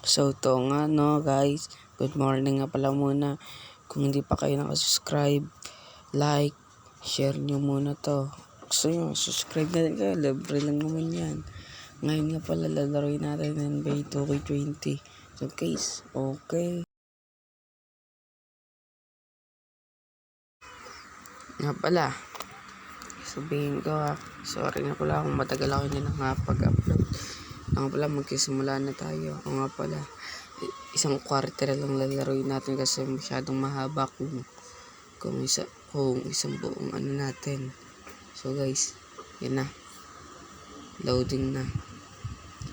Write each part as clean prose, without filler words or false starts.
So, ito nga no guys, good morning nga pala muna. Kung hindi pa kayo nakasubscribe, like, share nyo muna to. Gusto nyo, subscribe na rin kayo, libre lang naman yan. Ngayon nga pala lalaroin natin NBA 2K20. So guys, okay. Nga pala, sabihin ko sorry nga pala kung matagal ako hindi nakapag-upload. Nga pala, magsisimula na tayo. O nga pala, isang quarter lang lalaroin natin kasi masyadong mahaba kung isang buong ano natin. So guys, yun na. Loading na.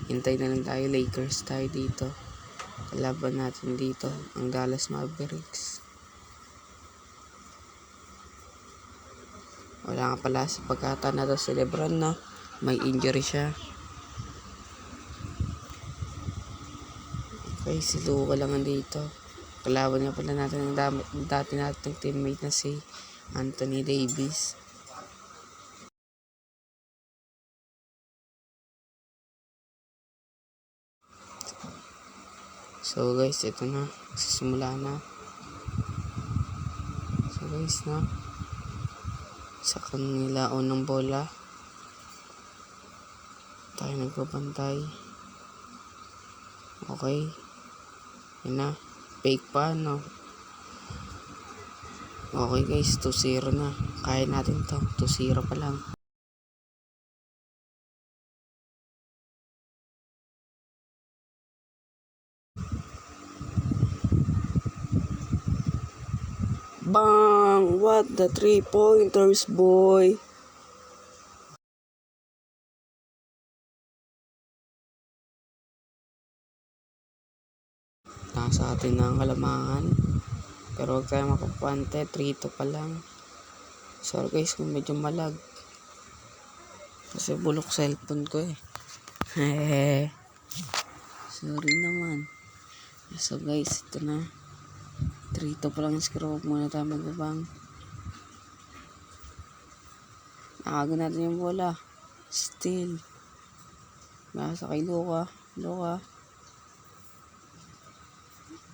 Hintay na lang tayo. Lakers tayo dito. Kalaban natin dito ang Dallas Mavericks. Wala nga pala sa pagkata na to si Lebron na may injury siya. Okay, si Luka lang dito. Kalaban nga pala natin ang dati nating teammate na si Anthony Davis. So guys, ito na. Sisimula na. So guys na. Sa kanila unang bola. Tayo nagpapantay. Okay. Yan na. Fake pa, no? Okay guys, 2-0 na. Kaya natin to. 2-0 pa lang. Bang! What the 3-pointers, boy? Nasa atin na ang kalamangan. Pero huwag tayo makapante. 3-2 pa lang. Sorry guys kung medyo malag. Kasi bulok cellphone ko eh. Sorry naman. So guys, ito na. 3-2 pa lang yung score. Huwag muna tayo magbabang. Nakago natin yung bola. Still. Nasa kay Luka.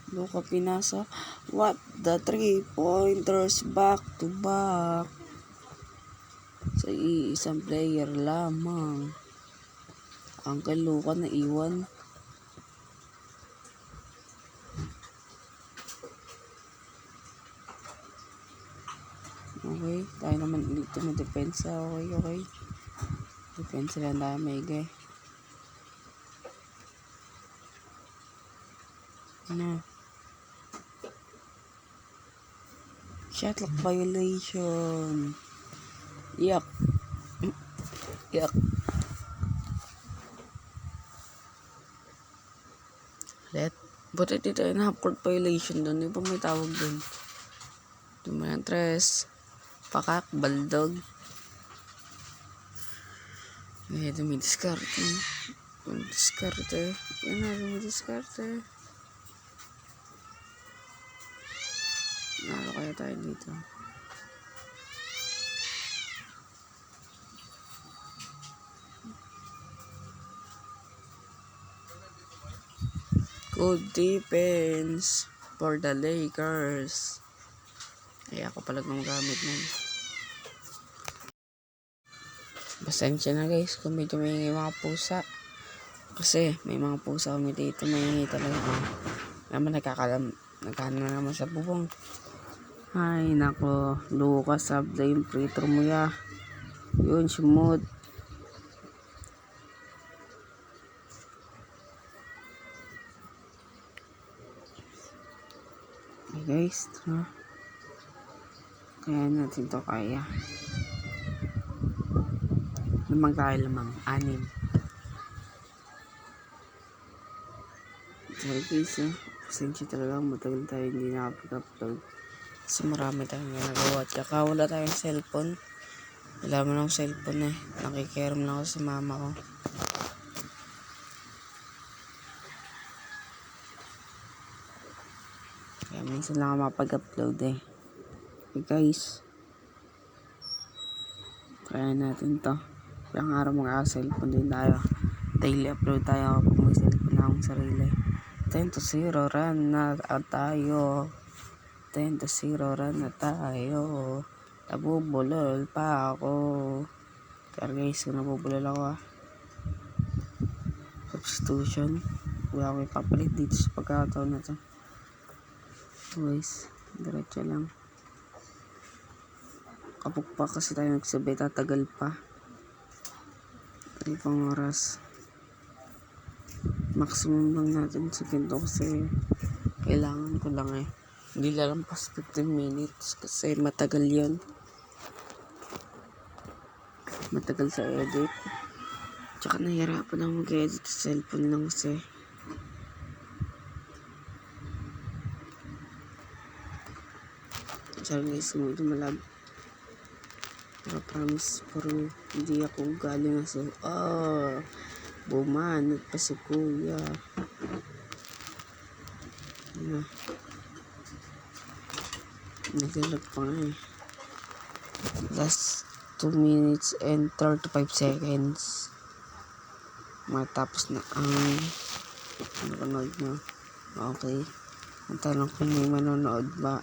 Luka pinasa. What the 3-pointers back to back. Sa isang player lamang. Ang kay Luka na iwan. Okay, tayo naman dito na depensa. Okay. Depensa lang tayo maigay. Ano? Shot clock violation. Yuck. Buti dito yung half-court violation doon. Di ba may tawag doon? Dumayan tres. Pakak, baldog. Dumidiskarte. Yan na, dumidiskarte. Nalo kaya tayo dito. Good defense for the Lakers. Ay, ako pala gumagamit nun. Pasensya na guys kung medyo may mga pusa. Kasi may mga pusa kami dito. May talaga. Naman nagkano na naman sa bubong. Ay, nako. Lucas, sabla yung free throw mo ya. Yun, sumod. Okay guys, kaya natin to kaya. Lamang tayo 6. Sorry guys, pasensya talaga, matagal tayo hindi nakapag-upload. Kasi marami tayong ginagawa. Tsaka wala tayong cellphone. Wala mo ng cellphone eh. Nakikiram lang ako sa mama ko. Kaya minsan lang ako mapag-upload eh. Okay guys. Kaya natin to. Ilang araw mga cellphone din tayo. Daily upload tayo kapag may cellphone na akong sarili. 10-0 run na tayo. 10-0 run na tayo. Nabubulol pa ako. Kaya guys, kung nabubulol ako substitution. Wala akong ipapalit dito sa pagkakataon na to. Guys, diretso lang. Kapag pa kasi tayo nagsabay, tatagal pa. 3 pang oras. Maximum lang natin segundo kasi kailangan ko lang hindi lalampas 15 minutes kasi matagal yun. Matagal sa edit. Tsaka nahihirapan ako mag-edit sa cellphone lang kasi. Sorry guys, medyo malag. Pero promise, pero hindi ako galing na so. Bumanat pa si kuya. Naglalag pa nga Last 2 minutes and 35 seconds. Matapos na ang manonood nyo. Okay. Ang tanong kung may manonood ba.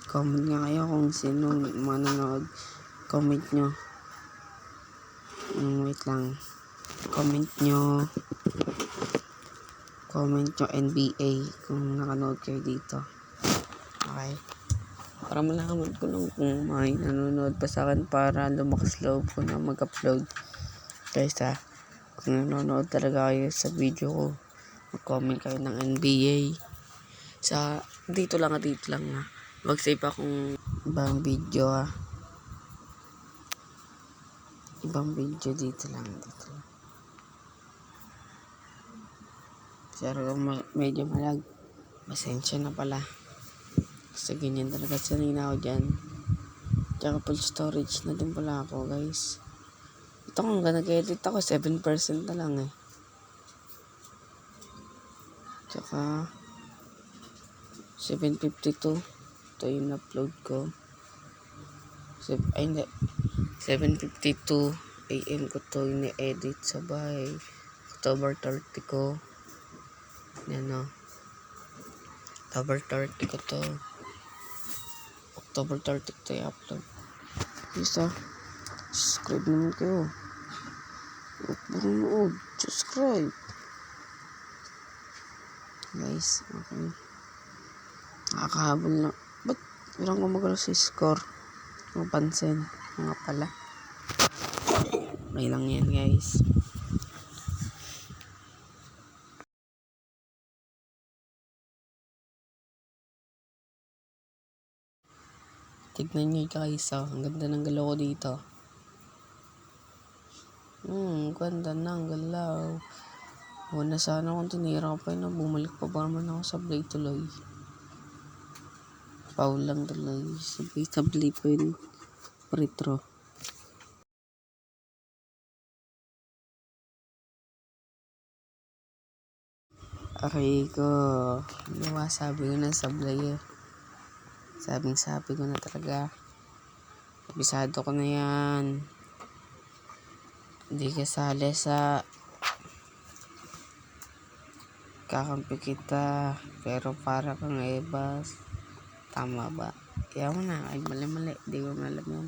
Comment nga kayo kung sino manonood. Comment nyo. Wait lang. Comment nyo NBA kung nakanood kayo dito. Okay. Para malaman ko lang kung may nanonood pa sa akin para lumakas loob ko na mag-upload. Guys kung nanonood talaga kayo sa video ko, mag-comment kayo ng NBA. Dito lang na. Mag-save akong ibang video Ibang video dito lang. Pero medyo malag. Pasensya na pala. Kasi ganyan talaga sanay na ako dyan. Tsaka full storage na din pala ako guys. Ito kung nag-edit ako 7% na lang Tsaka 7:52. Ito yung upload ko. Hindi. 7:52 AM ko to yung edit sa bahay. October 30 ko. Yan October 30 ko to. October 30 ko to i-upload. Isa. Subscribe naman kayo. Subscribe. Guys, okay. Nakakahabol na. Ba't walang gumagalaw sa score? Mapansin. Nga pala. Okay lang yan guys. Tignan nyo guys ang ganda ng galaw ko dito. Ganda ng galaw. Wala sana kung tinira ko pa yun. Bumalik pa ba naman ako sa play tuloy. Foul lang tuloy. Sa play pa yun. Retro. Okay ko. Sabi ko na sablay Sabi ko na talaga. Kabisado ko na yan. Hindi kasali sa kakampi kita. Pero para kang ebas. Tama ba? Kaya mo na. Ay mali. Hindi ko malam yan.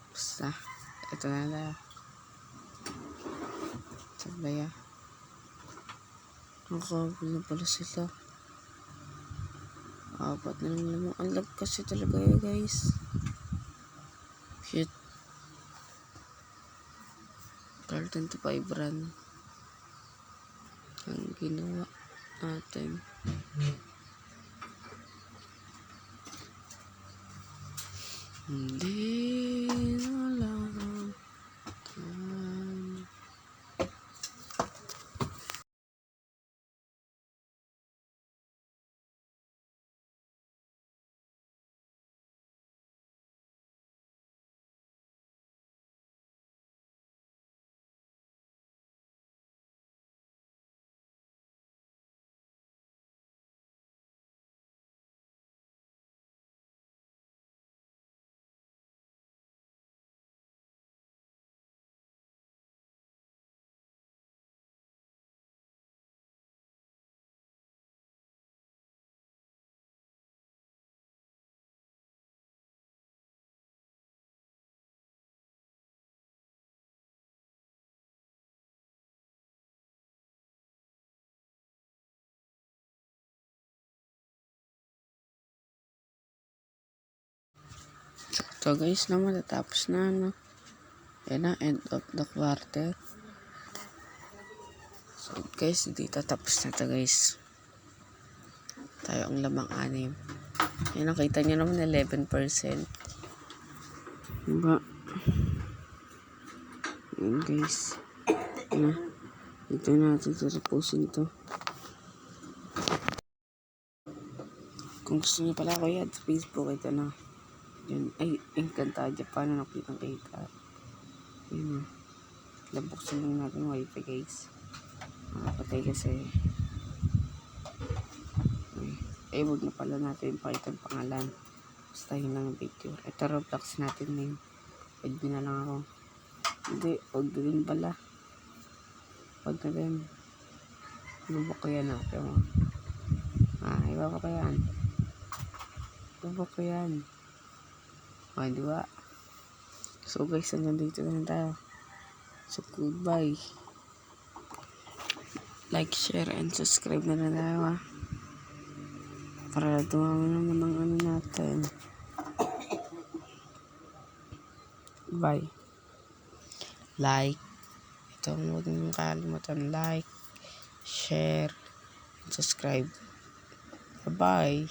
Basta. Ito na lang. Sablay Nakakabal na pala sila. Apat na lang naman. Ang lag kasi talaga guys. Shit. 25 run. Ang ginawa natin. Hindi na lang. So guys, na matatapos na, no? Yan na, end of the quarter. So guys, dito tapos na to guys. Tayo ang lamang-anim. Yan, nakita nyo naman 11%. Diba? Yan guys. Yan na. Dito natin tatapusin to. Kung gusto nyo pala ako yan sa Facebook, ito na. Yan. Ay, Encantadia. Paano nakita? Yan na. Labuksan lang natin wifi guys. Nakapatay kasi. Ay, huwag na pala natin pakita ang pangalan. Basta yun lang ang picture. Ito Roblox natin name. Pwede na lang ako. Hindi, huwag na din pala. Huwag na din. Lubok ko yan ah. Pero, iba pa yan. Lubok ko yan. Di ba? So guys, hanggang dito na tayo. So goodbye. Like, share, and subscribe na tayo para dumami naman ang ano natin. Bye. Like. Ito, huwag niyong kalimutan. Like, share, and subscribe. Bye-bye.